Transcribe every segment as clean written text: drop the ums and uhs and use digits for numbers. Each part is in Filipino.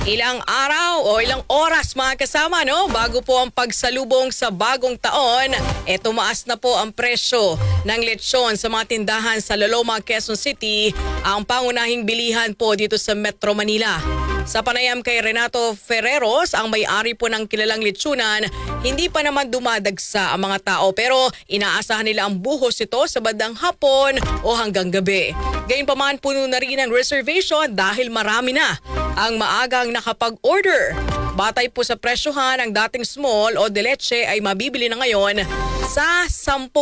Ilang araw o ilang oras mga kasama bago po ang pagsalubong sa bagong taon, tumaas na po ang presyo ng lechon sa mga tindahan sa Loloma, Quezon City, ang pangunahing bilihan po dito sa Metro Manila. Sa panayam kay Renato Ferreros, ang may-ari po ng kilalang lechonan, hindi pa naman dumadagsa ang mga tao pero inaasahan nila ang buhos ito sa bandang hapon o hanggang gabi. Gayunpaman puno na rin ang reservation dahil marami na ang maagang nakapag-order. Batay po sa presyohan, ang dating small o de leche ay mabibili na ngayon sa 10,000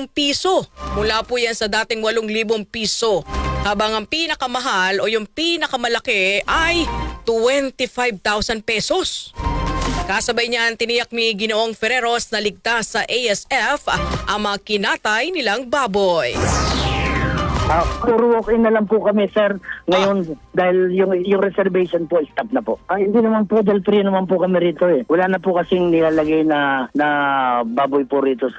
piso. Mula po yan sa dating 8,000 piso. Habang ang pinakamahal o yung pinakamalaki ay 25,000 pesos. Kasabay niyan, tiniyak ni Ginoong Ferreros na ligtas sa ASF ang mga kinatay nilang baboy. Puro walk-in na lang po kami, sir. Ngayon, dahil yung reservation po, stop na po. Hindi naman po, dahil free naman po kami rito eh. Wala na po kasing nilalagay na baboy po rito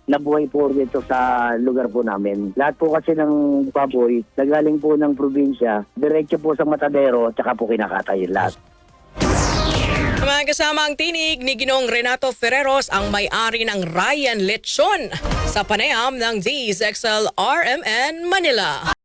nabuhay po rito sa lugar po namin. Lahat po kasi ng baboy, nagaling po ng probinsya, diretso po sa matadero, tsaka po kinakatay lahat. Mga kasama ang tinig ni Ginoong Renato Ferreros, ang may-ari ng Ryan Lechon, sa panayam ng DZXL RMN Manila.